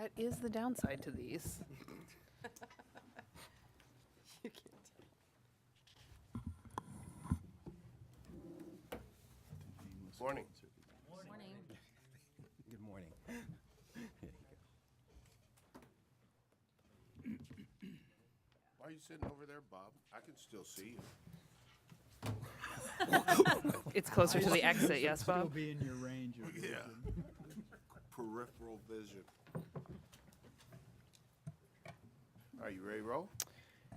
That is the downside to these. Morning. Morning. Good morning. Why are you sitting over there, Bob? I can still see you. It's closer to the exit, yes, Still Bob? be in your range of Yeah. vision. Peripheral vision. Are you ready to roll?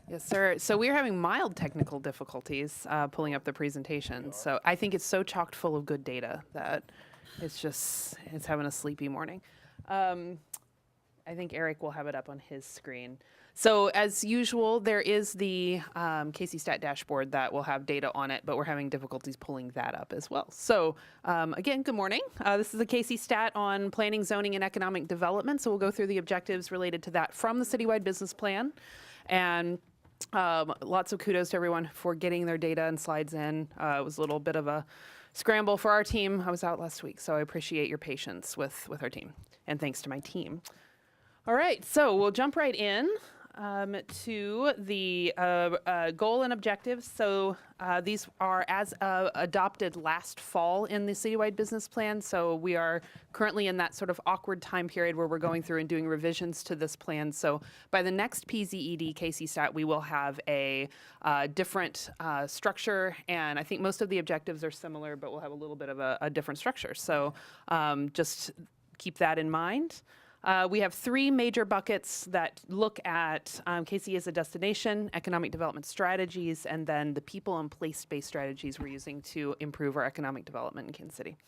Yes, sir. So we're having mild technical difficulties pulling up the presentation. So I think it's so chocked full of good data that it's having a sleepy morning. I think Eric will have it up on his screen. So as usual, there is the KC Stat dashboard that will have data on it, but we're having difficulties pulling that up as well. So again, good morning. This is the KC Stat on planning, zoning, and economic development. So we'll go through the objectives related to that from the citywide business plan. And lots of kudos to everyone for getting their data and slides in. It was a little bit of a scramble for our team. I was out last week, so I appreciate your patience with our team. And thanks to my team. All right, so we'll jump right in to the goal and objectives. So these are as adopted last fall in the citywide business plan. So we are currently in that sort of awkward time period where we're going through and doing revisions to this plan. So by the next PZED KC Stat, we will have a different structure. And I think most of the objectives are similar, but we'll have a little bit of a different structure. So just keep that in mind. We have three major buckets that look at KC as a destination, economic development strategies, and then the people and place-based strategies we're using to improve our economic development in Kansas City.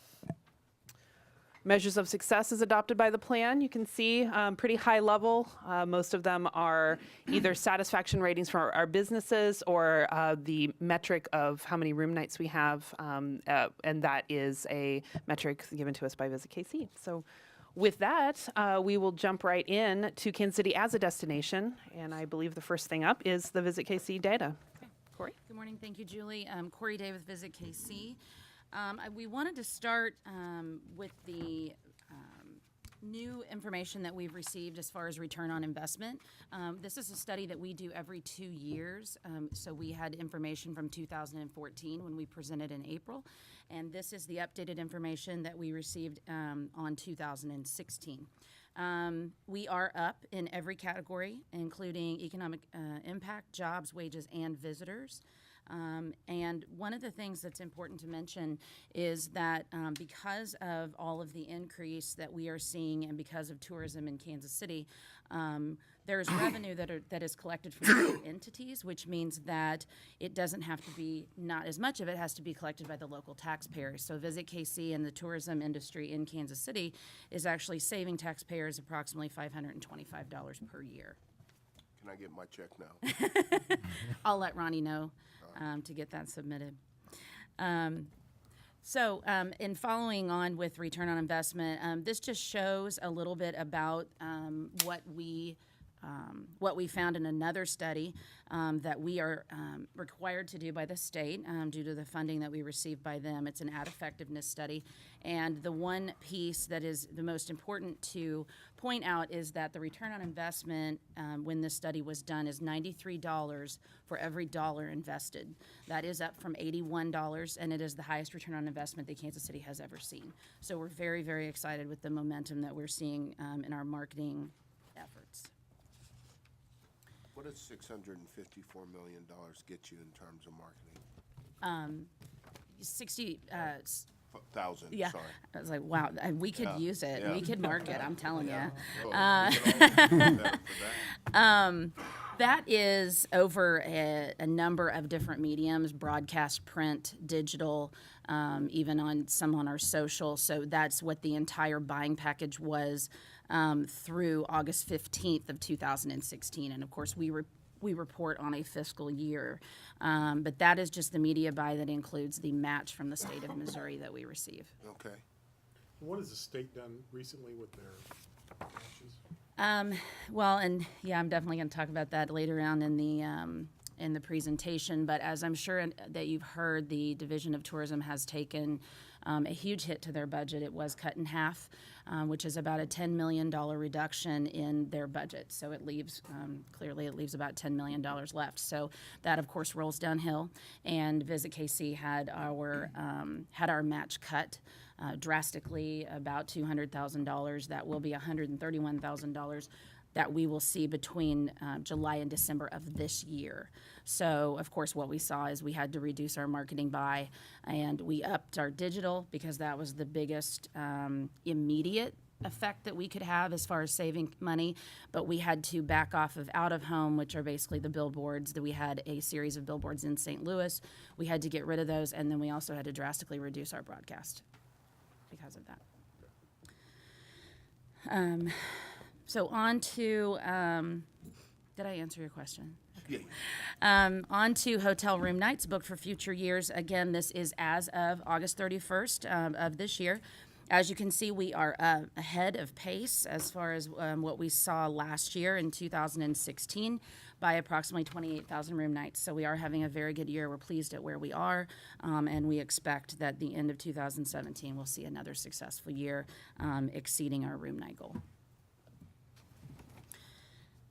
Measures of success is adopted by the plan. You can see pretty high level. Most of them are either satisfaction ratings for our businesses or the metric of how many room nights we have, and that is a metric given to us by Visit KC. So with that, we will jump right in to Kansas City as a destination, and I believe the first thing up is the Visit KC data. Okay. Corey? Good morning. Thank you, Julie. Corey Day with Visit KC. We wanted to start with the new information that we've received as far as return on investment. This is a study that we do every 2 years. So we had information from 2014 when we presented in April. And this is the updated information that we received on 2016. We are up in every category, including economic impact, jobs, wages, and visitors. And one of the things that's important to mention is that because of all of the increase that we are seeing and because of tourism in Kansas City, there's revenue that is collected from other entities, which means that it doesn't have to be, not as much of it has to be collected by the local taxpayers. So Visit KC and the tourism industry in Kansas City is actually saving taxpayers approximately $525 per year. Can I get my check now? I'll let Ronnie know to get that submitted. So in following on with return on investment, this just shows a little bit about what we found in another study that we are required to do by the state due to the funding that we received by them. It's an ad effectiveness study. And the one piece that is the most important to point out is that the return on investment when this study was done is $93 for every dollar invested. That is up from $81, and it is the highest return on investment that Kansas City has ever seen. So we're very, very excited with the momentum that we're seeing in our marketing efforts. What does $654 million get you in terms of marketing? 60, Thousand, yeah. sorry. I was like, wow, we could Yeah, use it. yeah. We could market, I'm telling you. Well, we can all do that for that. That is over a number of different mediums, broadcast, print, digital, even on some on our social. So that's what the entire buying package was through August 15th of 2016. And of course, we report on a fiscal year. But that is just the media buy that includes the match from the state of Missouri that we receive. Okay. What has the state done recently with their matches? Well, and yeah, I'm definitely going to talk about that later on in the presentation. But as I'm sure that you've heard, the Division of Tourism has taken a huge hit to their budget. It was cut in half, which is about a $10 million reduction in their budget. So it leaves, clearly, it leaves about $10 million left. So that, of course, rolls downhill. And Visit KC had our match cut drastically, about $200,000. That will be $131,000 that we will see between July and December of this year. So, of course, what we saw is we had to reduce our marketing buy, and we upped our digital because that was the biggest immediate effect that we could have as far as saving money. But we had to back off of out of home, which are basically the billboards. That we had a series of billboards in St. Louis. We had to get rid of those, and then we also had to drastically reduce our broadcast because of that. So on to, did I answer your question? Yeah. On to hotel room nights booked for future years. Again, this is as of August 31st of this year. As you can see, we are ahead of pace as far as what we saw last year in 2016 by approximately 28,000 room nights. So we are having a very good year. We're pleased at where we are, and we expect that the end of 2017 we'll see another successful year exceeding our room night goal.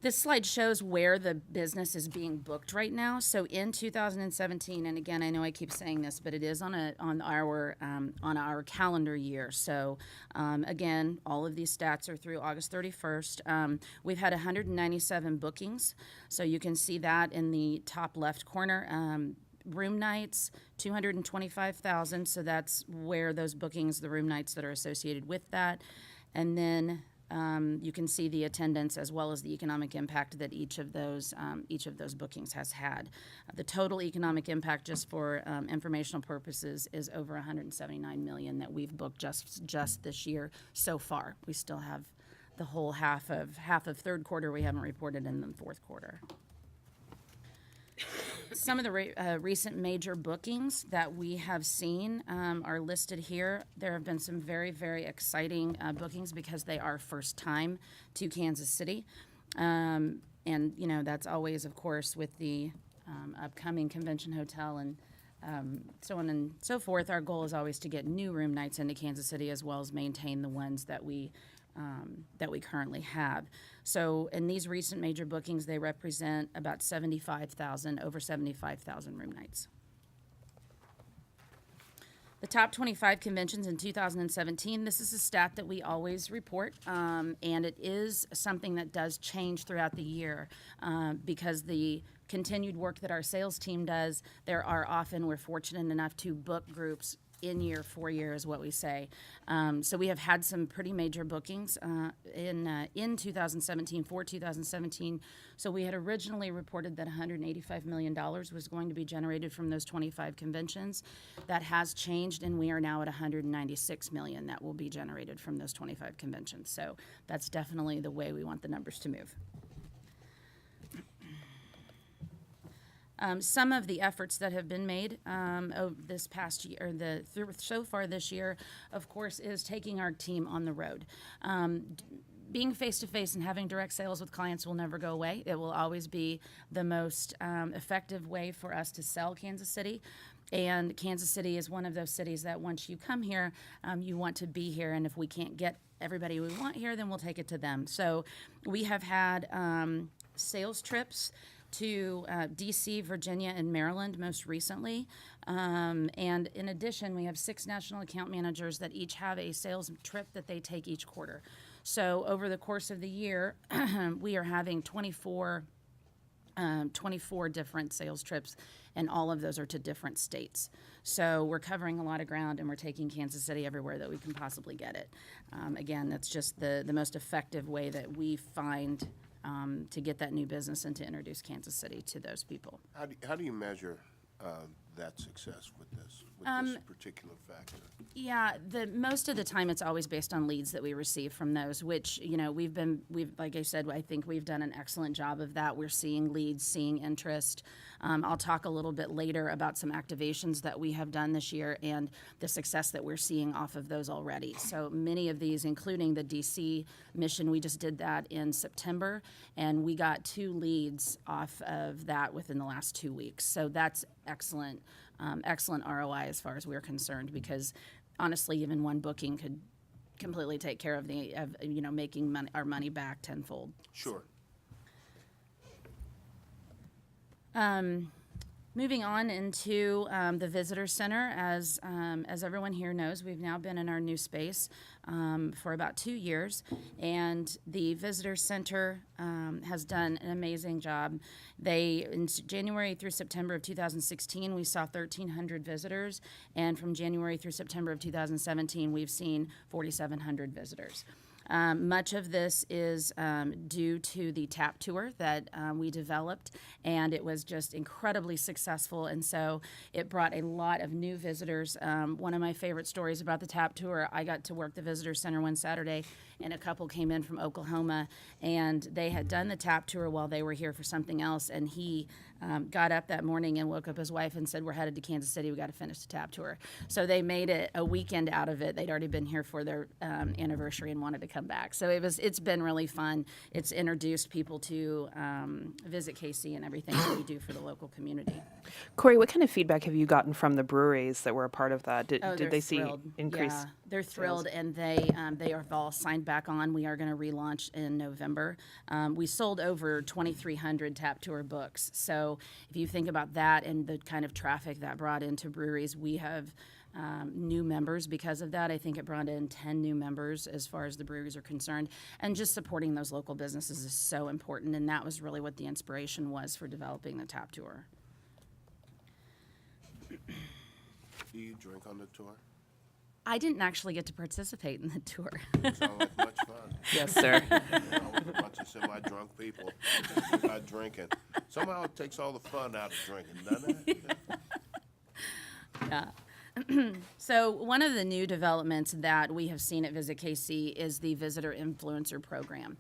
This slide shows where the business is being booked right now. So in 2017, and again, I know I keep saying this, but it is on our calendar year. So again, all of these stats are through August 31st. We've had 197 bookings. So you can see that in the top left corner. Room nights, 225,000. So that's where those bookings, the room nights that are associated with that. And then you can see the attendance as well as the economic impact that each of those bookings has had. The total economic impact, just for informational purposes, is over $179 million that we've booked just this year so far. We still have the whole half of third quarter we haven't reported in the fourth quarter. Some of the recent major bookings that we have seen are listed here. There have been some very, very exciting bookings because they are first time to Kansas City. And, you know, that's always, of course, with the upcoming convention hotel and so on and so forth. Our goal is always to get new room nights into Kansas City as well as maintain the ones that we currently have. So in these recent major bookings, they represent about over 75,000 room nights. The top 25 conventions in 2017, this is a stat that we always report, and it is something that does change throughout the year because the continued work that our sales team does, we're fortunate enough to book groups in year, 4 years, what we say. So we have had some pretty major bookings in 2017, for 2017. So we had originally reported that $185 million was going to be generated from those 25 conventions. That has changed, and we are now at $196 million that will be generated from those 25 conventions. So that's definitely the way we want the numbers to move. Some of the efforts that have been made this past year, so far this year, of course, is taking our team on the road. Being face-to-face and having direct sales with clients will never go away. It will always be the most effective way for us to sell Kansas City. And Kansas City is one of those cities that once you come here, you want to be here. And if we can't get everybody we want here, then we'll take it to them. So we have had sales trips to D.C., Virginia, and Maryland most recently. And in addition, we have 6 national account managers that each have a sales trip that they take each quarter. So over the course of the year, we are having 24 different sales trips, and all of those are to different states. So we're covering a lot of ground, and we're taking Kansas City everywhere that we can possibly get it. Again, that's just the most effective way that we find to get that new business and to introduce Kansas City to those people. How do you measure that success with this particular factor? Yeah, most of the time it's always based on leads that we receive from those, which, you know, we've like I said, I think we've done an excellent job of that. We're seeing leads, seeing interest. I'll talk a little bit later about some activations that we have done this year and the success that we're seeing off of those already. So many of these, including the DC mission, we just did that in September, and we got 2 leads off of that within the last 2 weeks. So that's excellent ROI as far as we're concerned, because honestly, even one booking could completely take care of making our money back tenfold. Sure. Moving on into the visitor center, as everyone here knows, we've now been in our new space for about 2 years, and the visitor center has done an amazing job. In January through September of 2016, we saw 1,300 visitors, and from January through September of 2017, we've seen 4,700 visitors. Much of this is due to the TAP tour that we developed, and it was just incredibly successful, and so it brought a lot of new visitors. One of my favorite stories about the TAP tour, I got to work the visitor center one Saturday, and a couple came in from Oklahoma, and they had done the TAP tour while they were here for something else, and he got up that morning and woke up his wife and said, "We're headed to Kansas City. We got to finish the TAP tour." So they made it a weekend out of it. They'd already been here for their anniversary and wanted to come back. So it's been really fun. It's introduced people to Visit KC and everything that we do for the local community. Corey, what kind of feedback have you gotten from the breweries that were a part of that? Did They're they see thrilled. increase? Yeah, they're thrilled, and they are all signed back on. We are going to relaunch in November. We sold over 2,300 TAP Tour books. So if you think about that and the kind of traffic that brought into breweries, we have new members because of that. I think it brought in 10 new members as far as the breweries are concerned. And just supporting those local businesses is so important, and that was really what the inspiration was for developing the TAP Tour. Do you drink on the tour? I didn't actually get to participate in the tour. Sound like much fun. Yes, sir. You know, with a bunch of semi-drunk people not drinking. Somehow it takes all the fun out of drinking, doesn't it? Yeah. So one of the new developments that we have seen at Visit KC is the Visitor Influencer Program.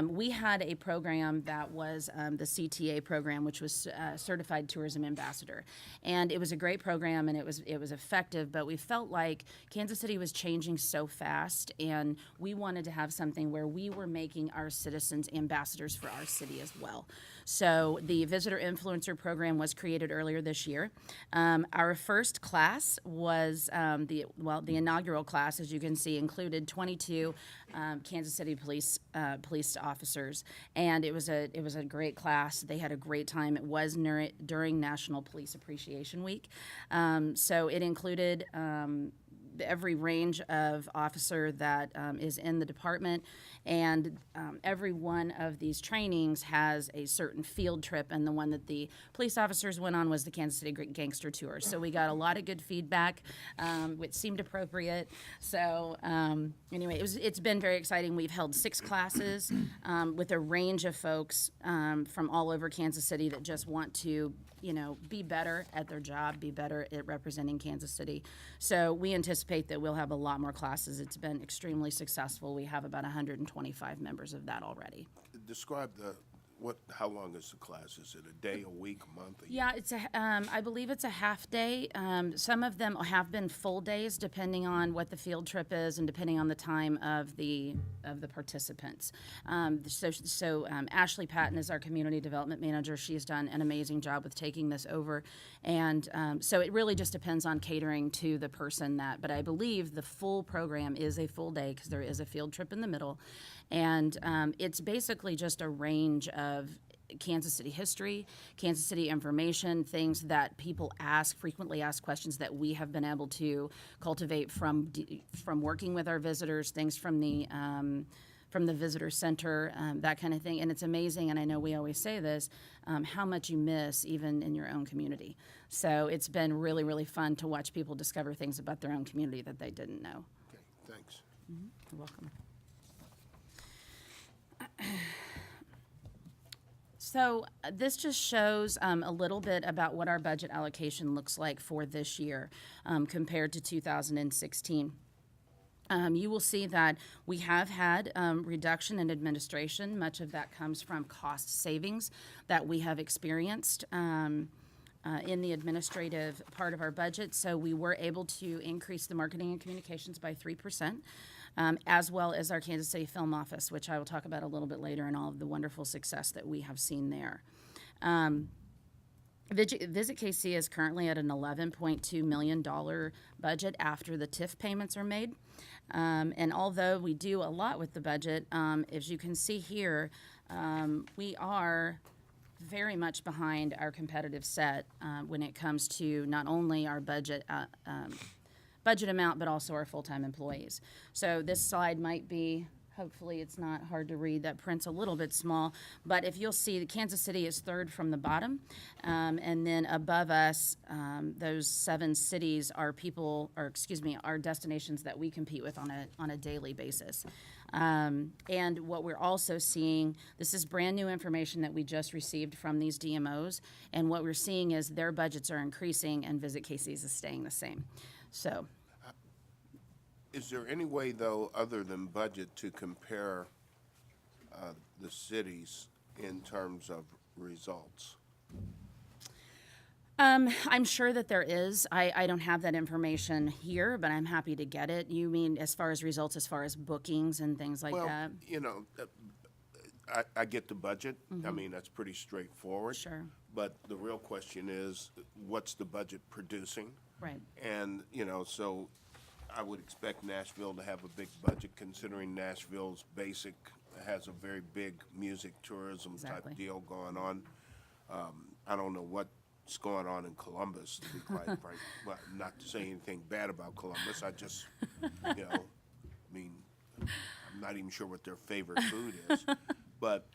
We had a program that was the CTA program, which was Certified Tourism Ambassador, and it was a great program and it was effective. But we felt like Kansas City was changing so fast, and we wanted to have something where we were making our citizens ambassadors for our city as well. So the Visitor Influencer Program was created earlier this year. Our first class was the inaugural class, as you can see, included 22 Kansas City police officers, and it was a great class. They had a great time. It was during National Police Appreciation Week, so it included every range of officer that is in the department, and every one of these trainings has a certain field trip, and the one that the police officers went on was the Kansas City Gangster Tour. So we got a lot of good feedback, which seemed appropriate. So anyway, it's been very exciting. We've held 6 classes with a range of folks from all over Kansas City that just want to be better at their job, be better at representing Kansas City. So we anticipate that we'll have a lot more classes. It's been extremely successful. We have about 125 members of that already. Describe how long is the class? Is it a day, a week, a month, a year? Yeah, it's I believe it's a half day. Some of them have been full days, depending on what the field trip is and depending on the time of the participants. So Ashley Patton is our community development manager. She's done an amazing job with taking this over, and so it really just depends on catering to the person but I believe the full program is a full day because there is a field trip in the middle, and it's basically just a range of Kansas City history, Kansas City information, things that people frequently ask questions that we have been able to cultivate from working with our visitors, things from the visitor center, that kind of thing. And it's amazing, and I know we always say this, how much you miss even in your own community. So it's been really, really fun to watch people discover things about their own community that they didn't know. Okay, thanks. You're welcome. So this just shows a little bit about what our budget allocation looks like for this year compared to 2016. You will see that we have had reduction in administration. Much of that comes from cost savings that we have experienced in the administrative part of our budget. So we were able to increase the marketing and communications by 3%. As well as our Kansas City Film Office, which I will talk about a little bit later, and all of the wonderful success that we have seen there. Visit KC is currently at an $11.2 million budget after the TIF payments are made. And although we do a lot with the budget, as you can see here, we are very much behind our competitive set when it comes to not only our budget amount, but also our full-time employees. So this slide might be, hopefully it's not hard to read, that print's a little bit small, but if you'll see, Kansas City is third from the bottom, and then above us, those 7 cities are are destinations that we compete with on a daily basis. And what we're also seeing, this is brand new information that we just received from these DMOs, and what we're seeing is their budgets are increasing and Visit KC's is staying the same. So, Is there any way, though, other than budget, to compare the cities in terms of results? I'm sure that there is. I don't have that information here, but I'm happy to get it. You mean as far as results, as far as bookings and things like Well, that? you know, I get the budget. I mean, that's pretty straightforward. Sure. But the real question is, what's the budget producing? Right. And, you know, so I would expect Nashville to have a big budget, considering Nashville's has a very big music tourism Exactly. type deal going on. I don't know what's going on in Columbus, to be quite frank. Well, not to say anything bad about Columbus, I just, you know, I mean, I'm not even sure what their favorite food is. But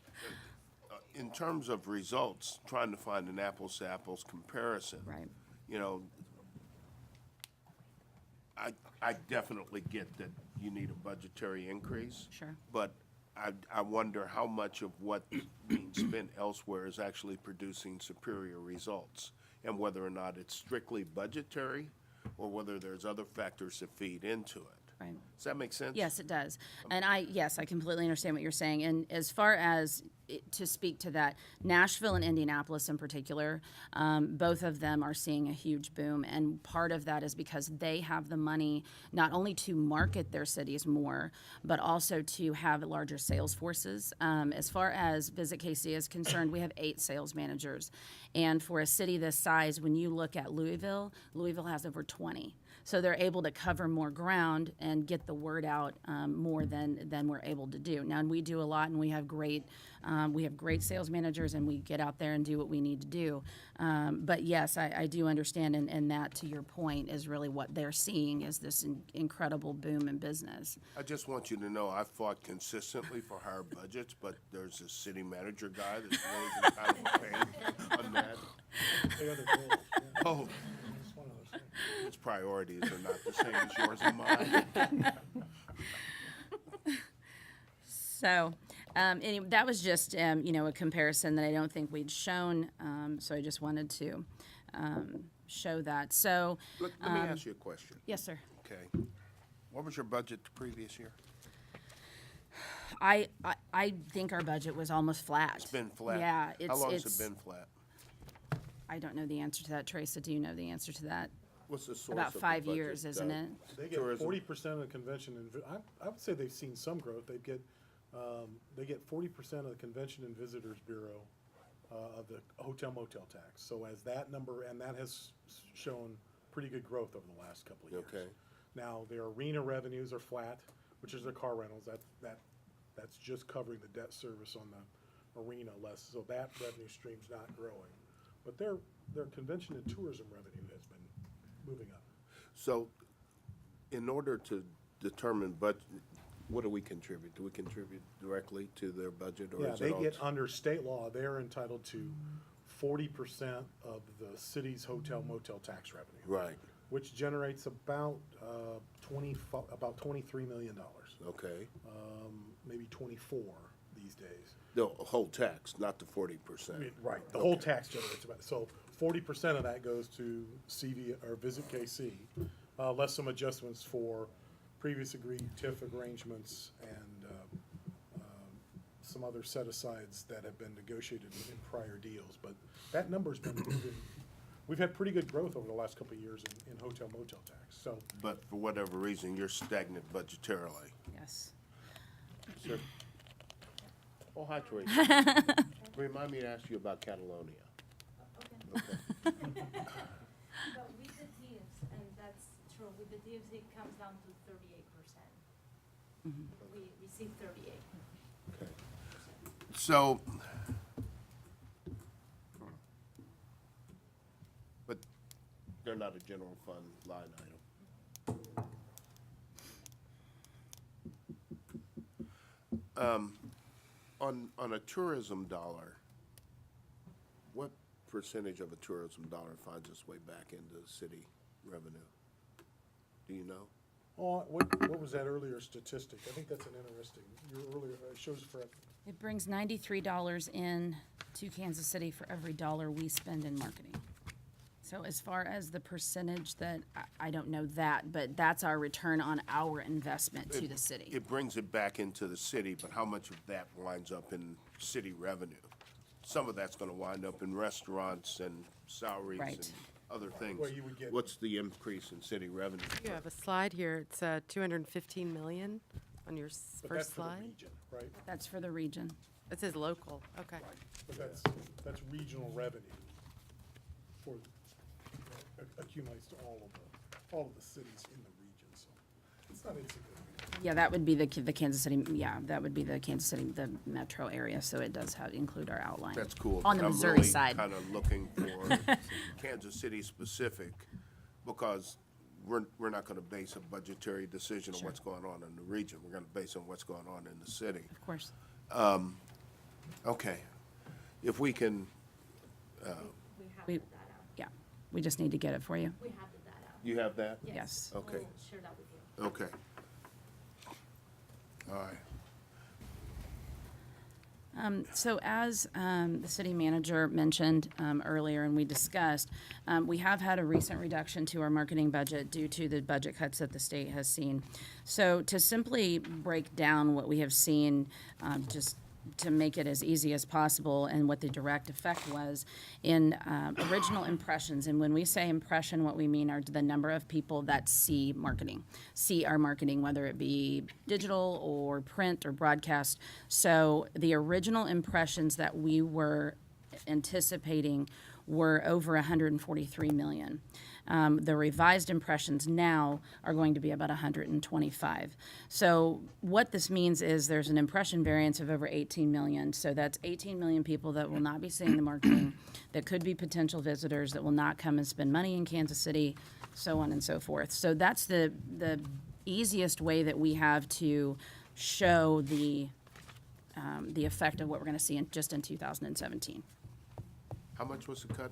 in terms of results, trying to find an apples-to-apples comparison. Right. You know, I definitely get that you need a budgetary increase. Sure. But I wonder how much of what being spent elsewhere is actually producing superior results, and whether or not it's strictly budgetary, or whether there's other factors that feed into it. Right. Does that make sense? Yes, it does. And I completely understand what you're saying. And as far as to speak to that, Nashville and Indianapolis in particular, both of them are seeing a huge boom. And part of that is because they have the money not only to market their cities more, but also to have larger sales forces. As far as Visit KC is concerned, we have 8 sales managers. And for a city this size, when you look at Louisville has over 20. So they're able to cover more ground and get the word out more than we're able to do. Now, and we do a lot, and we have great sales managers, and we get out there and do what we need to do. But yes, I do understand, and that, to your point, is really what they're seeing is this incredible boom in business. I just want you to know I've fought consistently for higher budgets, but there's a city manager guy that's really been kind of a pain on that. The other goals, yeah, Oh, that's one of those things. his priorities are not the same as yours and mine. So, anyway, that was just, a comparison that I don't think we'd shown, so I just wanted to show that. So, Let me ask you a question, yes, sir. okay? What was your budget the previous year? I think our budget was almost flat. It's been flat. Yeah, How long has it's. it been flat? I don't know the answer to that. Teresa, do you know the answer to that? What's the source About of the 5 budget, years, isn't it? They get Tourism. 40% of the convention, I would say they've seen some growth. They get 40% of the Convention and Visitors Bureau of the hotel motel tax. So as that number, and that has shown pretty good growth over the last couple of years. Okay. Now, their arena revenues are flat, which is their car rentals. That's just covering the debt service on the arena less, so that revenue stream's not growing. But their convention and tourism revenue has been moving up. So, in order to determine budget, what do we contribute? Do we contribute directly to their budget, or Yeah, is they it all? get, under state law, they're entitled to 40% of the city's hotel motel tax revenue. Right, Which generates about about $23 million, okay. maybe 24 these days. The whole tax, not the 40%. Right, the whole tax generates about, so 40% of that goes to CV, or Visit KC, less some adjustments for previous agreed TIF arrangements and some other set-asides that have been negotiated in prior deals. But that number's been moving. We've had pretty good growth over the last couple of years in hotel motel tax, so. But for whatever reason, you're stagnant budgetarily. Yes. Sir? Oh, hi, Teresa. Remind me to ask you about Catalonia. Okay. But with the tips, and that's true, with the tips, it comes down to 38%. We receive 38. Okay. So, but they're not a general fund line item. On a tourism dollar, what percentage of a tourism dollar finds its way back into city revenue? Do you know? Oh, what was that earlier statistic? I think that's an interesting, your earlier, it shows for, It brings $93 in to Kansas City for every dollar we spend in marketing. So as far as the percentage that, I don't know that, but that's our return on our investment to the city. It brings it back into the city, but how much of that winds up in city revenue? Some of that's gonna wind up in restaurants and salaries Right. and other things. Well, you would get- What's the increase in city revenue? You have a slide here, it's 215 million on your but that's first for the slide. region, right? That's for the region. It says local, okay. But that's regional revenue for, accumulates to all of the cities in the region, so it's not insignificant. Yeah, that would be the Kansas City, yeah, that would be the Kansas City, the metro area, so it does have, include our outline. That's cool. On the Missouri side. I'm really kind of looking for Kansas City specific, because we're not gonna base a budgetary decision on what's going on in the region. We're gonna base on what's going on in the city. Of course. Okay. If we can, We have We- the data. Yeah, we just need to get it for you. We have the data. you have that? Yes. Okay. We'll share that with you. Okay. All right. So as the city manager mentioned earlier and we discussed, we have had a recent reduction to our marketing budget due to the budget cuts that the state has seen. So to simply break down what we have seen, just to make it as easy as possible and what the direct effect was in original impressions. And when we say impression, what we mean are the number of people that see our marketing, whether it be digital or print or broadcast. So the original impressions that we were anticipating were over 143 million. The revised impressions now are going to be about 125. So what this means is there's an impression variance of over 18 million. So that's 18 million people that will not be seeing the marketing, that could be potential visitors, that will not come and spend money in Kansas City, so on and so forth. So that's the easiest way that we have to show the effect of what we're going to see in 2017. How much was the cut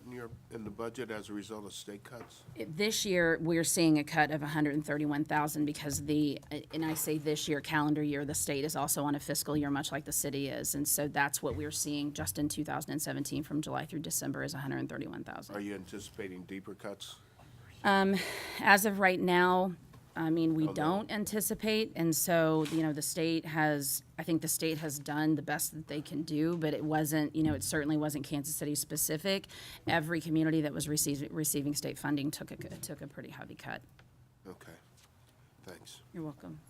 in the budget as a result of state cuts? This year, we're seeing a cut of 131,000 because and I say this year, calendar year, the state is also on a fiscal year, much like the city is. And so that's what we're seeing just in 2017 from July through December is 131,000. Are you anticipating deeper cuts? As of right now, I mean, we Oh, no. don't anticipate, and so, I think the state has done the best that they can do, but it wasn't, it certainly wasn't Kansas City specific. Every community that was receiving state funding took a pretty heavy cut. Okay, thanks. You're welcome.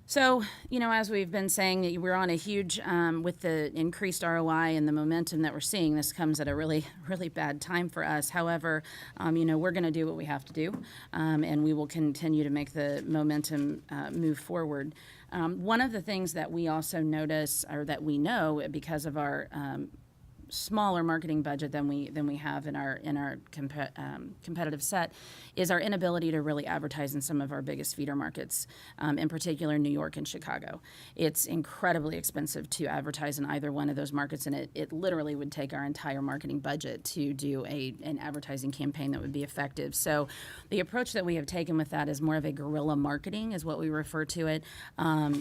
So, as we've been saying, we're on a huge, with the increased ROI and the momentum that we're seeing, this comes at a really, really bad time for us. However, we're going to do what we have to do, and we will continue to make the momentum move forward. One of the things that we also notice, or that we know because of our smaller marketing budget than we have in our competitive set, is our inability to really advertise in some of our biggest feeder markets, in particular New York and Chicago. It's incredibly expensive to advertise in either one of those markets, and it literally would take our entire marketing budget to do an advertising campaign that would be effective. So the approach that we have taken with that is more of a guerrilla marketing, is what we refer to it,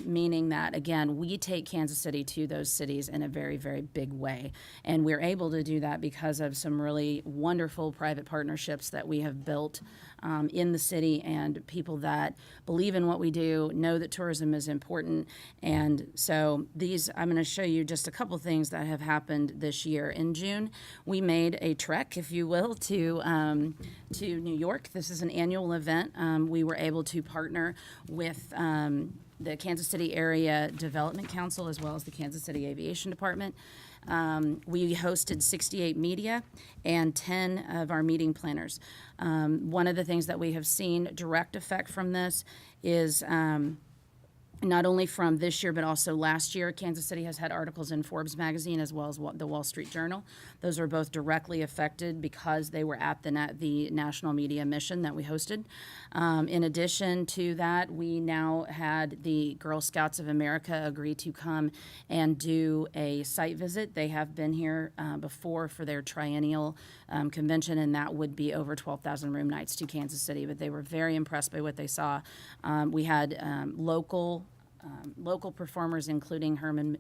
meaning that, again, we take Kansas City to those cities in a very, very big way. And we're able to do that because of some really wonderful private partnerships that we have built in the city, and people that believe in what we do, know that tourism is important. And so I'm going to show you just a couple things that have happened this year. In June, we made a trek, if you will, to New York. This is an annual event. We were able to partner with the Kansas City Area Development Council, as well as the Kansas City Aviation Department. We hosted 68 media and 10 of our meeting planners. One of the things that we have seen direct effect from this is not only from this year, but also last year, Kansas City has had articles in Forbes magazine as well as the Wall Street Journal. Those are both directly affected because they were at the national media mission that we hosted. In addition to that, we now had the Girl Scouts of America agree to come and do a site visit. They have been here before for their triennial convention, and that would be over 12,000 room nights to Kansas City. But they were very impressed by what they saw. We had local performers, including Herman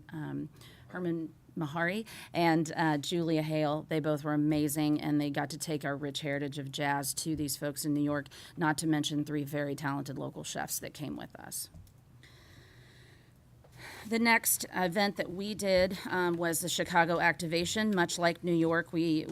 Mahari and Julia Hale. They both were amazing, and they got to take our rich heritage of jazz to these folks in New York, not to mention 3 very talented local chefs that came with us. The next event that we did was the Chicago Activation. Much like New York, we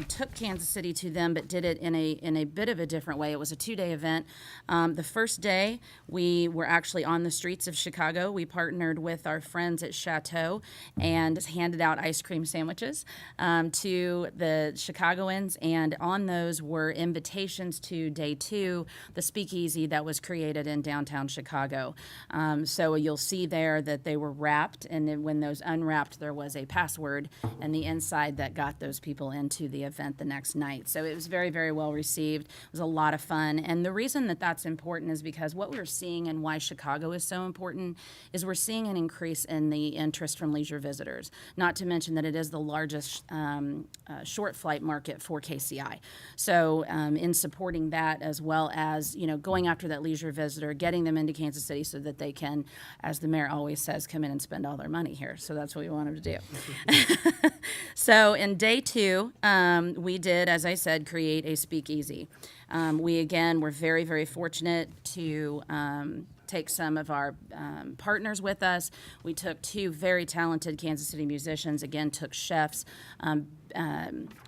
took Kansas City to them, but did it in a bit of a different way. It was a 2-day event. The first day, we were actually on the streets of Chicago. We partnered with our friends at Chateau and handed out ice cream sandwiches to the Chicagoans, and on those were invitations to day 2, the speakeasy that was created in downtown Chicago. So you'll see there that they were wrapped, and then when those unwrapped, there was a password and the inside that got those people into the event the next night. So it was very, very well received. It was a lot of fun. And the reason that that's important is because what we're seeing and why Chicago is so important is we're seeing an increase in the interest from leisure visitors, not to mention that it is the largest short flight market for KCI. So in supporting that, as well as, going after that leisure visitor, getting them into Kansas City so that they can, as the mayor always says, come in and spend all their money here. So that's what we want them to do. So in day 2, we did, as I said, create a speakeasy. We, again, were very, very fortunate to take some of our partners with us. We took 2 very talented Kansas City musicians, again, took chefs.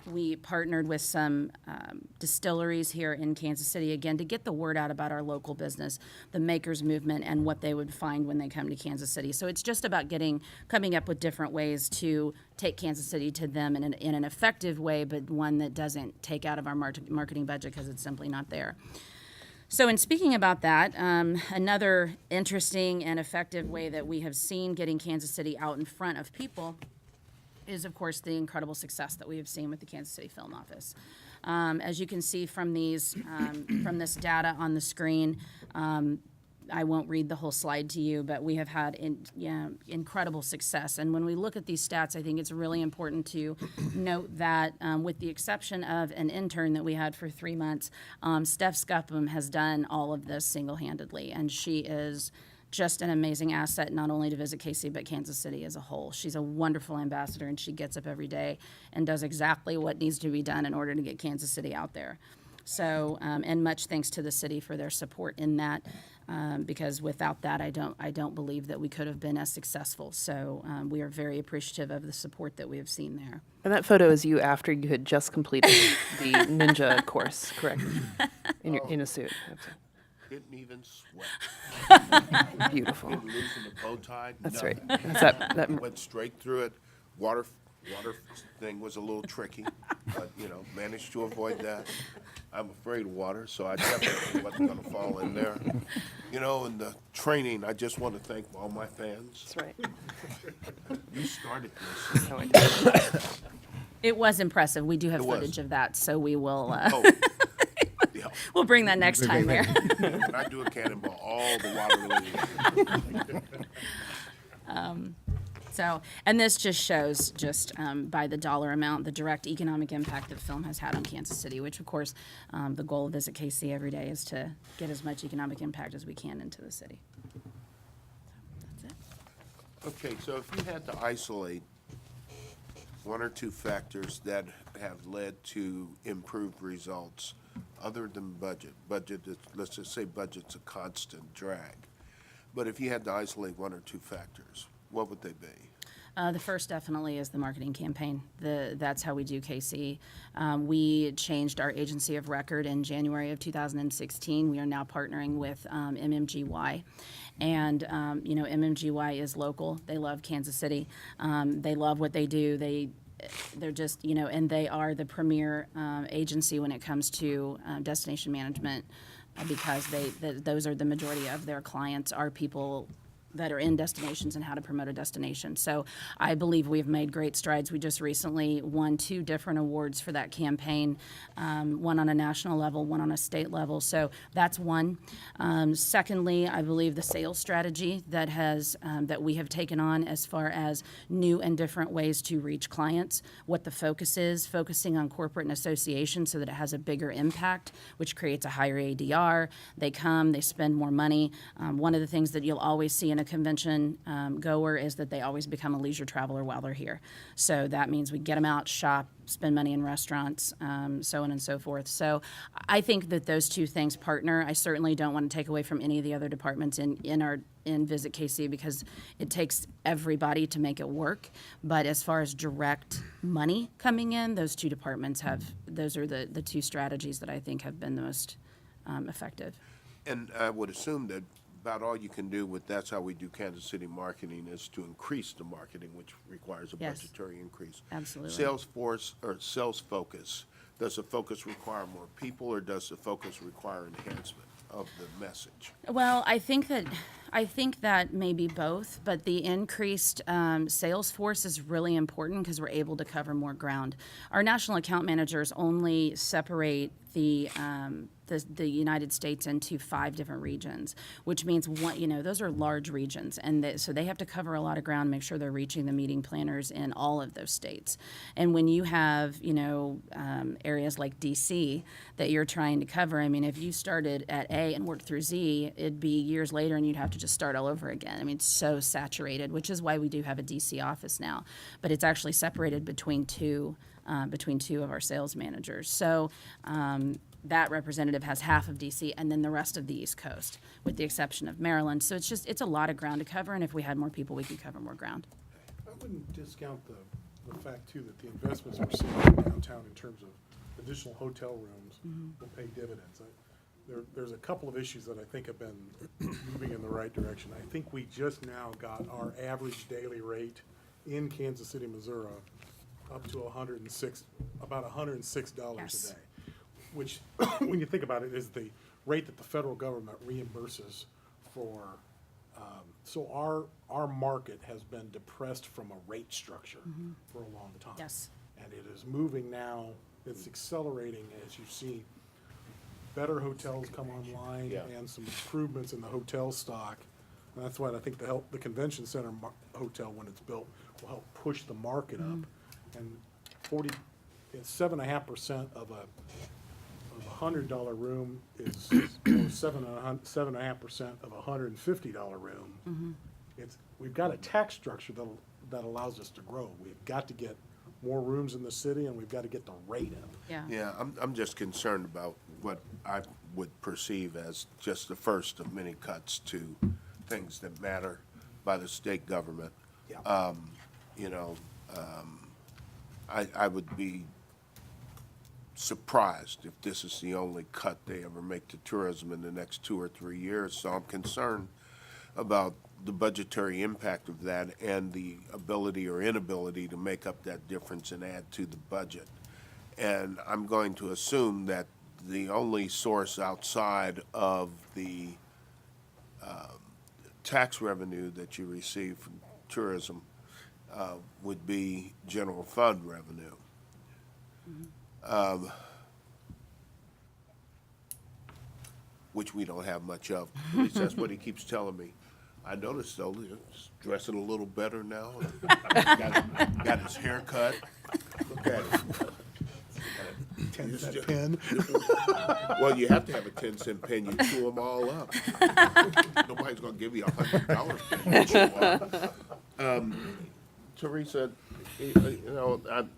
We partnered with some distilleries here in Kansas City, again, to get the word out about our local business, the makers movement, and what they would find when they come to Kansas City. So it's just about coming up with different ways to take Kansas City to them in an effective way, but one that doesn't take out of our marketing budget because it's simply not there. So in speaking about that, another interesting and effective way that we have seen getting Kansas City out in front of people is, of course, the incredible success that we have seen with the Kansas City Film Office. As you can see from from this data on the screen, I won't read the whole slide to you, but we have had incredible success. And when we look at these stats, I think it's really important to note that with the exception of an intern that we had for 3 months, Steph Scupham has done all of this single-handedly, and she is just an amazing asset, not only to Visit KC, but Kansas City as a whole. She's a wonderful ambassador, and she gets up every day and does exactly what needs to be done in order to get Kansas City out there. So, and much thanks to the city for their support in that, because without that, I don't believe that we could have been as successful. So, we are very appreciative of the support that we have seen there. And that photo is you after you had just completed the ninja course, correct? In a suit. Didn't even sweat. Beautiful. Didn't loosen the bow tie. That's nothing. right. That's that Went straight through it. Water thing was a little tricky, but, managed to avoid that. I'm afraid of water, so I definitely wasn't going to fall in there. In the training, I just want to thank all my fans. That's right. You started this. No, I didn't. It was impressive. We do have It was. footage of that, so we will, Oh, yeah. we'll bring that next time there. When I do a cannonball, all the water leaves. So, and this just shows by the dollar amount, the direct economic impact that film has had on Kansas City, which of course, the goal of Visit KC every day is to get as much economic impact as we can into the city. So, that's it. Okay, so if you had to isolate 1 or 2 factors that have led to improved results, other than budget, let's just say budget's a constant drag, but if you had to isolate 1 or 2 factors, what would they be? The first definitely is the marketing campaign. That's how we do KC. We changed our agency of record in January of 2016. We are now partnering with MMGY. And, MMGY is local. They love Kansas City. They love what they do. They're just, and they are the premier agency when it comes to destination management because those are the majority of their clients are people that are in destinations and how to promote a destination. So I believe we've made great strides. We just recently won 2 different awards for that campaign, one on a national level, one on a state level. So that's one. Secondly, I believe the sales strategy that we have taken on as far as new and different ways to reach clients, what the focus is, focusing on corporate and association so that it has a bigger impact, which creates a higher ADR. They come, they spend more money. One of the things that you'll always see in a convention goer is that they always become a leisure traveler while they're here. So that means we get them out, shop, spend money in restaurants, so on and so forth. So I think that those 2 things partner. I certainly don't want to take away from any of the other departments in Visit KC because it takes everybody to make it work. But as far as direct money coming in, those 2 departments those are the 2 strategies that I think have been the most effective. And I would assume that about all you can do with That's How We Do Kansas City marketing is to increase the marketing, which requires a Yes. budgetary increase. Absolutely. Sales force or sales focus, does the focus require more people or does the focus require enhancement of the message? Well, I think that may be both, but the increased sales force is really important because we're able to cover more ground. Our national account managers only separate the United States into 5 different regions, which means those are large regions, and so they have to cover a lot of ground, make sure they're reaching the meeting planners in all of those states. And when you have areas like DC that you're trying to cover, I mean, if you started at A and worked through Z, it'd be years later, and you'd have to just start all over again. I mean, it's so saturated, which is why we do have a DC office now, but it's actually separated between two of our sales managers. So that representative has half of DC and then the rest of the East Coast, with the exception of Maryland. So it's a lot of ground to cover, and if we had more people, we could cover more ground. I wouldn't discount the fact, too, that the investments we're seeing downtown in terms of additional hotel rooms will pay dividends. There's a couple of issues that I think have been moving in the right direction. I think we just now got our average daily rate in Kansas City, Missouri, up to about $106 Yes. a day, which, when you think about it, is the rate that the federal government reimburses for. So our market has been depressed from a rate structure for a long time. Yes. And it is moving now, it's accelerating as you see better hotels come online Yeah. and some improvements in the hotel stock. And that's why I think the convention center hotel, when it's built, will help push the market up. And 7.5% of a $100 room is, or 7.5% of a $150 room. We've got a tax structure that allows us to grow. We've got to get more rooms in the city, and we've got to get the rate up. Yeah. Yeah, I'm just concerned about what I would perceive as just the first of many cuts to things that matter by the state government. Yeah. I would be surprised if this is the only cut they ever make to tourism in the next 2 or 3 years. So I'm concerned about the budgetary impact of that and the ability or inability to make up that difference and add to the budget. And I'm going to assume that the only source outside of the tax revenue that you receive from tourism would be general fund revenue. Which we don't have much of. At least that's what he keeps telling me. I noticed, though, he's dressing a little better now. Got his hair cut. Look at him. 10-cent pen. Well, you have to have a 10-cent pen. You chew them all up. Nobody's going to give you $100 to chew up. Teresa,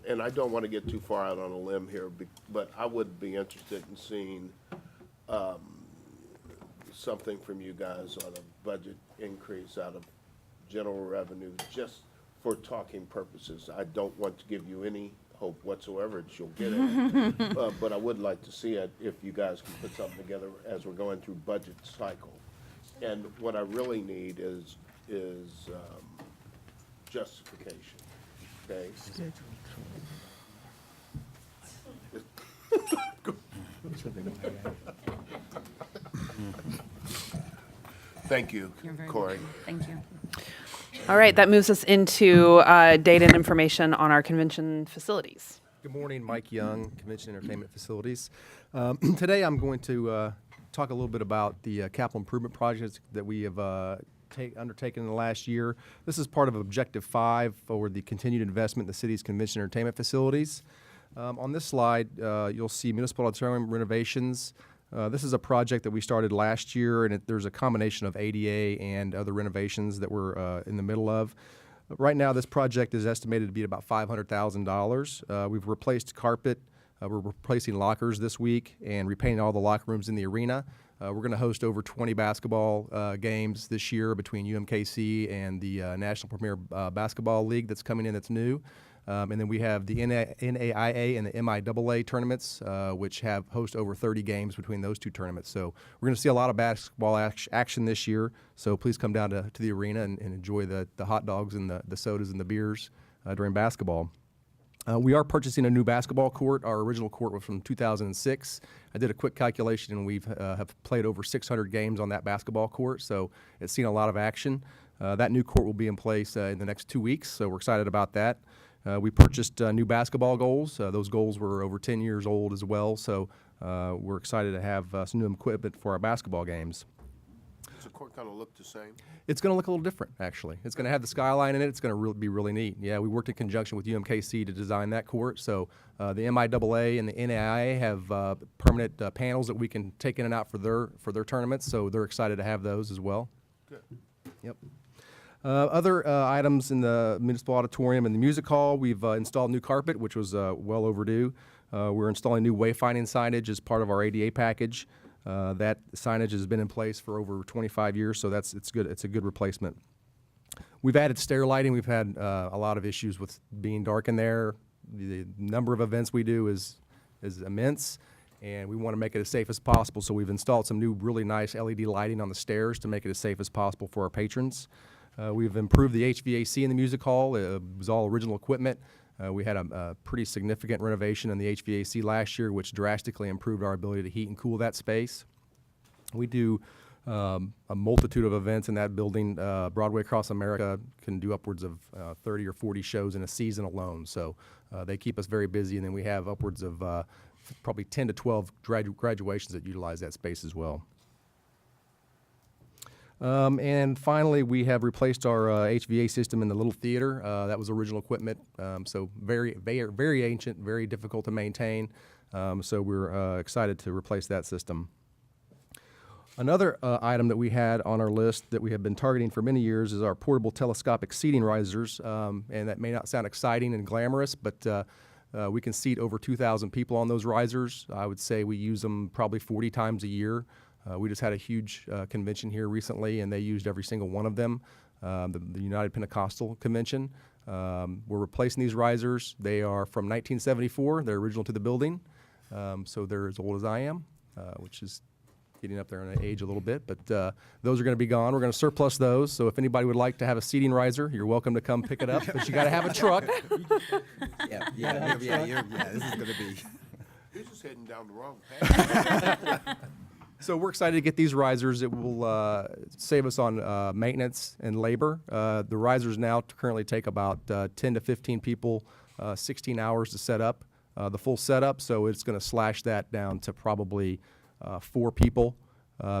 and I don't want to get too far out on a limb here, but I would be interested in seeing something from you guys on a budget increase out of general revenue, just for talking purposes. I don't want to give you any hope whatsoever that you'll get it. But I would like to see it if you guys can put something together as we're going through budget cycle. And what I really need is justification, okay? Thank you, You're very Corey. Thank you. All right, that moves us into data and information on our convention facilities. Good morning, Mike Young, Convention Entertainment Facilities. Today I'm going to talk a little bit about the capital improvement projects that we have undertaken in the last year. This is part of Objective 5 for the continued investment in the city's convention entertainment facilities. On this slide, you'll see municipal auditorium renovations. This is a project that we started last year, and there's a combination of ADA and other renovations that we're in the middle of. Right now, this project is estimated to be about $500,000. We've replaced carpet. We're replacing lockers this week and repainting all the locker rooms in the arena. We're going to host over 20 basketball games this year between UMKC and the National Premier Basketball League that's coming in that's new. And then we have the NAIA and the MIAA tournaments, which host over 30 games between those two tournaments. So we're going to see a lot of basketball action this year. So please come down to the arena and enjoy the hot dogs and the sodas and the beers during basketball. We are purchasing a new basketball court. Our original court was from 2006. I did a quick calculation, and we've have played over 600 games on that basketball court, so it's seen a lot of action. That new court will be in place in the next 2 weeks, so we're excited about that. We purchased new basketball goals. Those goals were over 10 years old as well, so we're excited to have some new equipment for our basketball games. Does the court kind of look the same? It's going to look a little different, actually. It's going to have the skyline in it. It's going to be really neat. Yeah, we worked in conjunction with UMKC to design that court. So the MIAA and the NAIA have permanent panels that we can take in and out for their tournaments. So they're excited to have those as well. Good. Yep. Other items in the municipal auditorium and the music hall, we've installed new carpet, which was well overdue. We're installing new wayfinding signage as part of our ADA package. That signage has been in place for over 25 years, so it's good. It's a good replacement. We've added stair lighting. We've had a lot of issues with being dark in there. The number of events we do is immense, and we want to make it as safe as possible. So we've installed some new really nice LED lighting on the stairs to make it as safe as possible for our patrons. We've improved the HVAC in the music hall. It was all original equipment. We had a pretty significant renovation in the HVAC last year, which drastically improved our ability to heat and cool that space. We do a multitude of events in that building. Broadway Across America can do upwards of 30 or 40 shows in a season alone. So they keep us very busy, and then we have upwards of probably 10 to 12 graduations that utilize that space as well. And finally, we have replaced our HVAC system in the little theater. That was original equipment, so very ancient, very difficult to maintain. So we're excited to replace that system. Another item that we had on our list that we have been targeting for many years is our portable telescopic seating risers. And that may not sound exciting and glamorous, but we can seat over 2,000 people on those risers. I would say we use them probably 40 times a year. We just had a huge convention here recently, and they used every single one of them, the United Pentecostal Convention. We're replacing these risers. They are from 1974. They're original to the building, so they're as old as I am, which is getting up there in age a little bit. But those are going to be gone. We're going to surplus those, so if anybody would like to have a seating riser, you're welcome to come pick it up, but you got to have a truck. Yeah, this is going to be. You're just heading down the wrong path. So we're excited to get these risers. It will save us on maintenance and labor. The risers now currently take about 10 to 15 people, 16 hours to set up the full setup. So it's going to slash that down to probably 4 people,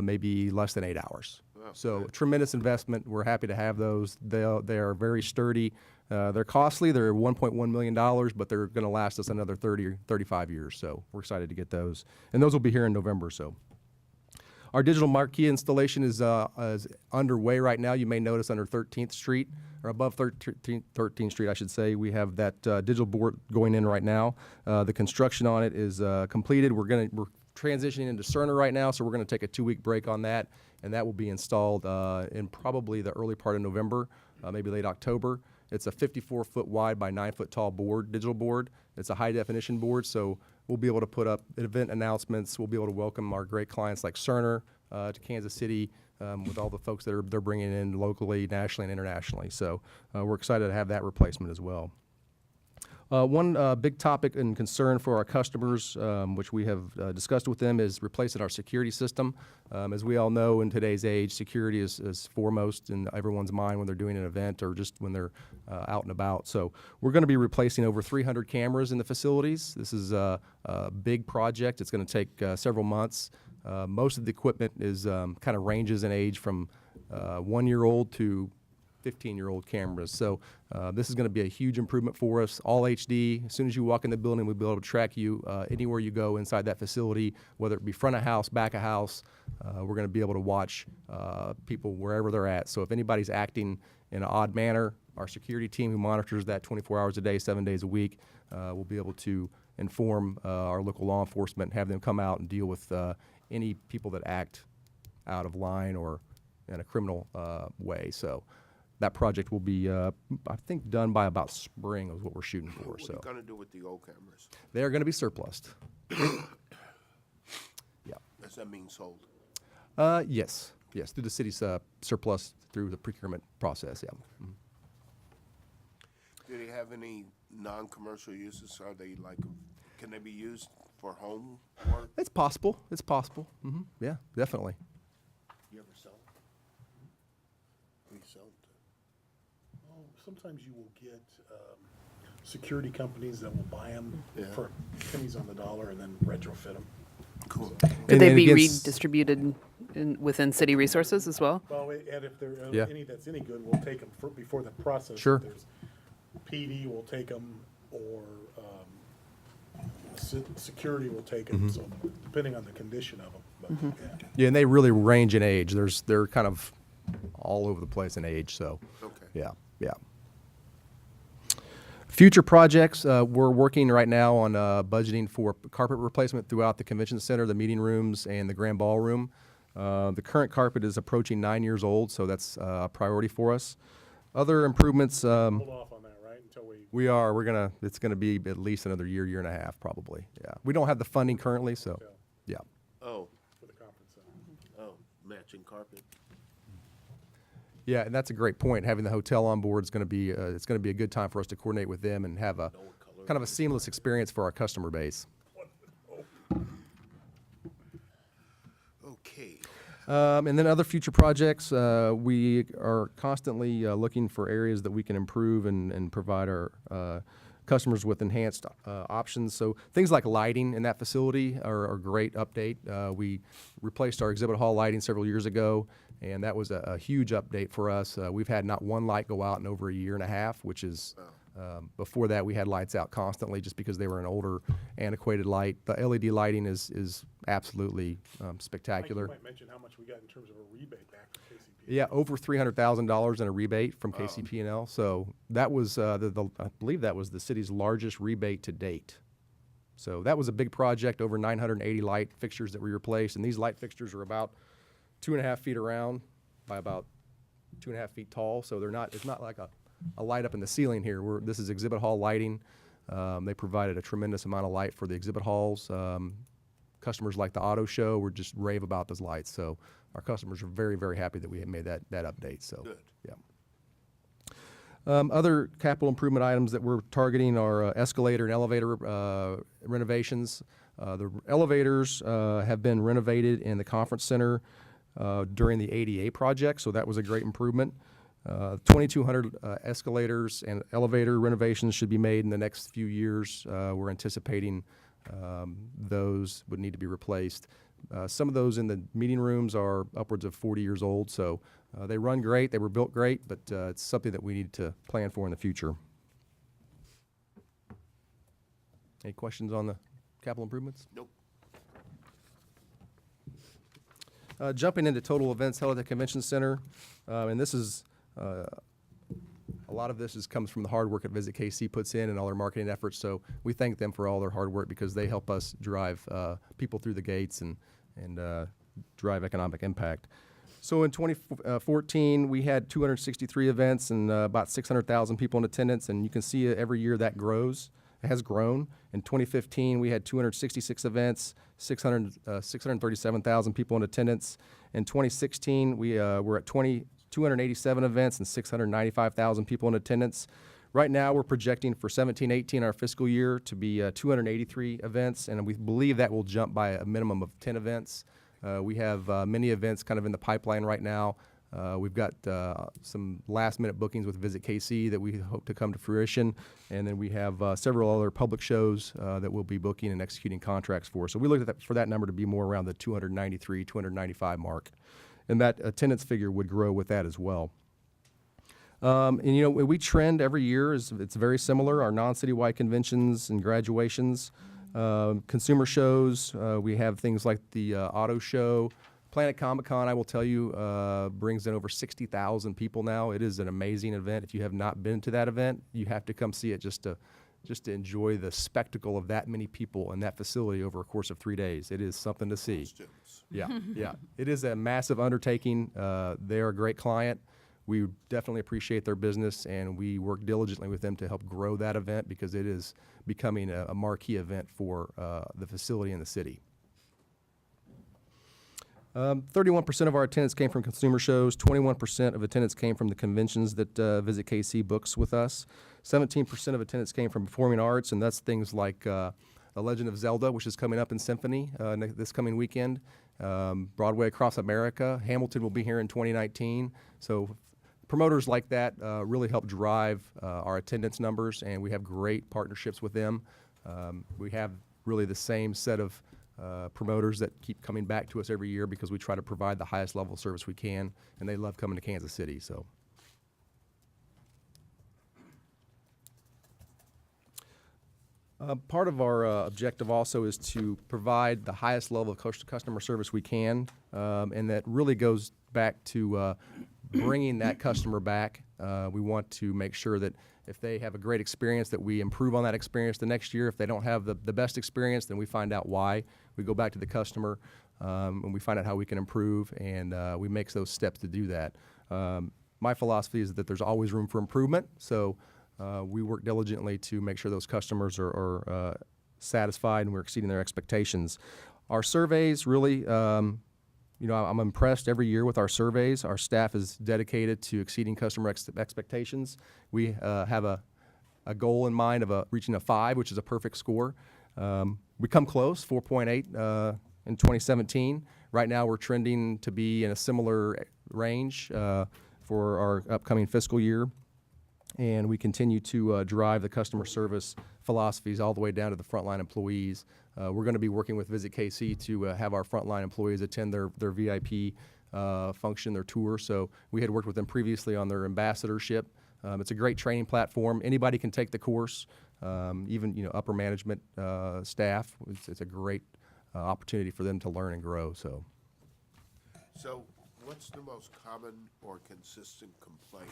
maybe less than 8 hours. Wow, So good. tremendous investment. We're happy to have those. They are very sturdy. They're costly. They're $1.1 million, but they're going to last us another 30 or 35 years. So we're excited to get those. And those will be here in November. So. Our digital marquee installation is underway right now. You may notice under 13th Street, or above 13th Street, I should say. We have that digital board going in right now. The construction on it is completed. We're transitioning into Cerner right now, so we're going to take a 2-week break on that, and that will be installed in probably the early part of November, maybe late October. It's a 54-foot wide by 9-foot tall board, digital board. It's a high-definition board, so we'll be able to put up event announcements. We'll be able to welcome our great clients like Cerner to Kansas City with all the folks that they're bringing in locally, nationally, and internationally. So we're excited to have that replacement as well. One big topic and concern for our customers, which we have discussed with them, is replacing our security system. As we all know, in today's age, security is foremost in everyone's mind when they're doing an event or just when they're out and about. So we're going to be replacing over 300 cameras in the facilities. This is a big project. It's going to take several months. Most of the equipment is kind of ranges in age from 1-year-old to 15-year-old cameras. So this is going to be a huge improvement for us. All HD. As soon as you walk in the building, we'll be able to track you anywhere you go inside that facility, whether it be front of house, back of house. We're going to be able to watch people wherever they're at. So if anybody's acting in an odd manner, our security team who monitors that 24 hours a day, 7 days a week, will be able to inform our local law enforcement, have them come out and deal with any people that act out of line or in a criminal way. So that project will be, I think, done by about spring is what we're shooting for. What are So you gonna do with the old cameras? they are going to be surplused. Does that mean sold? Yes, through the city's surplus through the procurement process. Yeah. Mhm. Do they have any non-commercial uses? Are they like, can they be used for home work? It's possible. It's possible. Yeah, definitely. You ever sell them? We sell them. Oh, sometimes you will get security companies that will buy them Yeah. for pennies on the dollar and then retrofit them. Cool. Could And they then be again, redistributed within city resources as well? Well, and if there are Yeah. any that's any good, we'll take them before the process. If Sure. there's PD will take them, or security will take them, so depending on the condition of them. But, yeah. Yeah, and they really range in age. They're kind of all over the place in age. So. Okay. Yeah. Future projects, we're working right now on budgeting for carpet replacement throughout the convention center, the meeting rooms, and the grand ballroom. The current carpet is approaching 9 years old, so that's a priority for us. Other improvements, Hold off on that, right, until we. it's gonna be at least another year and a half, probably. Yeah, we don't have the funding currently, so yeah. Oh, For the conference center. oh, matching carpet. Yeah, and that's a great point. Having the hotel on board is going to be it's going to be a good time for us to coordinate with them and have a kind of a seamless experience for our customer base. Okay. And then other future projects, we are constantly looking for areas that we can improve and provide our customers with enhanced options. So things like lighting in that facility are a great update. We replaced our exhibit hall lighting several years ago, and that was a huge update for us. We've had not one light go out in over a year and a half, which is before that we had lights out constantly just because they were an older, antiquated light. The LED lighting is absolutely spectacular. Mike, you might mention how much we got in terms of a rebate back to KCP. Yeah, over $300,000 in a rebate from KCP&L. So that was I believe that was the city's largest rebate to date. So that was a big project, over 980 light fixtures that we replaced, and these light fixtures are about 2.5 feet around by about 2.5 feet tall. So it's not like a light up in the ceiling here. This is exhibit hall lighting. They provided a tremendous amount of light for the exhibit halls. Customers like the auto show were just rave about those lights. So our customers are very, very happy that we had made that update. So Good. yeah. Other capital improvement items that we're targeting are escalator and elevator renovations. The elevators have been renovated in the conference center during the ADA project, so that was a great improvement. 2,200 escalators and elevator renovations should be made in the next few years. We're anticipating those would need to be replaced. Some of those in the meeting rooms are upwards of 40 years old, so they run great, they were built great, but it's something that we need to plan for in the future. Any questions on the capital improvements? Nope. Jumping into total events held at the convention center, and this is a lot of this comes from the hard work that Visit KC puts in and all their marketing efforts. So we thank them for all their hard work because they help us drive people through the gates and drive economic impact. So in 2014, we had 263 events and about 600,000 people in attendance, and you can see every year that grows. It has grown. In 2015, we had 266 events, 637,000 people in attendance. In 2016, we were at 287 events and 695,000 people in attendance. Right now, we're projecting for 17-18, our fiscal year, to be 283 events, and we believe that will jump by a minimum of 10 events. We have many events kind of in the pipeline right now. We've got some last-minute bookings with Visit KC that we hope to come to fruition, and then we have several other public shows that we'll be booking and executing contracts for. So we looked at that, for that number to be more around the 293, 295 mark, and that attendance figure would grow with that as well. And you know, we trend every year. It's very similar. Our non-citywide conventions and graduations, consumer shows. We have things like the auto show. Planet Comic Con, I will tell you, brings in over 60,000 people now. It is an amazing event. If you have not been to that event, you have to come see it just to enjoy the spectacle of that many people in that facility over a course of 3 days. It is something to see. Students. Yeah, yeah. It is a massive undertaking. They're a great client. We definitely appreciate their business, and we work diligently with them to help grow that event because it is becoming a marquee event for the facility and the city. 31% of our attendance came from consumer shows. 21% of attendance came from the conventions that Visit KC books with us. 17% of attendance came from performing arts, and that's things like The Legend of Zelda, which is coming up in Symphony this coming weekend. Broadway Across America. Hamilton will be here in 2019. So promoters like that really help drive our attendance numbers, and we have great partnerships with them. We have really the same set of promoters that keep coming back to us every year because we try to provide the highest level of service we can, and they love coming to Kansas City. So, part of our objective also is to provide the highest level of customer service we can, and that really goes back to bringing that customer back. We want to make sure that if they have a great experience, that we improve on that experience the next year. If they don't have the best experience, then we find out why. We go back to the customer, and we find out how we can improve, and we make those steps to do that. My philosophy is that there's always room for improvement, so we work diligently to make sure those customers are satisfied and we're exceeding their expectations. Our surveys really, you know, I'm impressed every year with our surveys. Our staff is dedicated to exceeding customer expectations. We have a goal in mind of reaching a 5, which is a perfect score. We come close, 4.8 in 2017. Right now we're trending to be in a similar range for our upcoming fiscal year. And we continue to drive the customer service philosophies all the way down to the frontline employees. We're going to be working with Visit KC to have our frontline employees attend their VIP function, their tour. So we had worked with them previously on their ambassadorship. It's a great training platform. Anybody can take the course, even upper management staff. It's a great opportunity for them to learn and grow. So what's the most common or consistent complaint?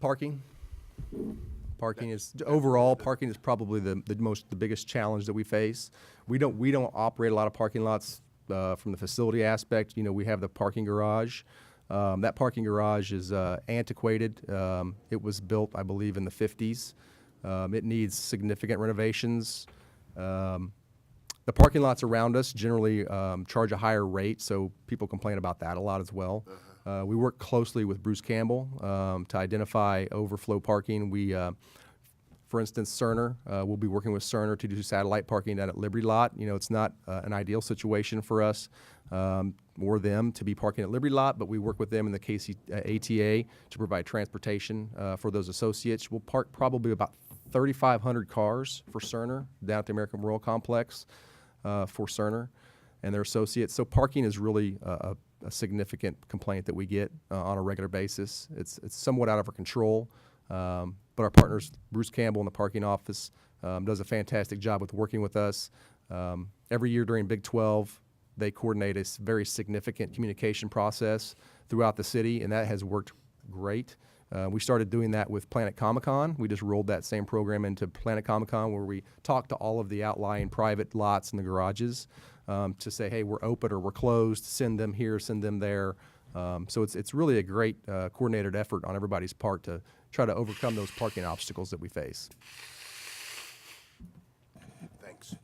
Parking. Parking is overall. Parking is probably the biggest challenge that we face. We don't operate a lot of parking lots from the facility aspect. We have the parking garage. That parking garage is antiquated. It was built, I believe, in the 50s. It needs significant renovations. The parking lots around us generally charge a higher rate, so people complain about that a lot as well. We work closely with Bruce Campbell to identify overflow parking. For instance, Cerner, we'll be working with Cerner to do satellite parking down at Liberty Lot. It's not an ideal situation for us or them to be parking at Liberty Lot, but we work with them in the KC ATA to provide transportation for those associates. We'll park probably about 3,500 cars for Cerner down at the American Memorial Complex for Cerner and their associates. So parking is really a significant complaint that we get on a regular basis. It's somewhat out of our control, but our partners, Bruce Campbell in the parking office, does a fantastic job with working with us. Every year during Big 12, they coordinate a very significant communication process throughout the city, and that has worked great. We started doing that with Planet Comic-Con. We just rolled that same program into Planet Comic-Con, where we talk to all of the outlying private lots in the garages to say, hey, we're open or we're closed, send them here, send them there. So it's really a great coordinated effort on everybody's part to try to overcome those parking obstacles that we face. Thanks.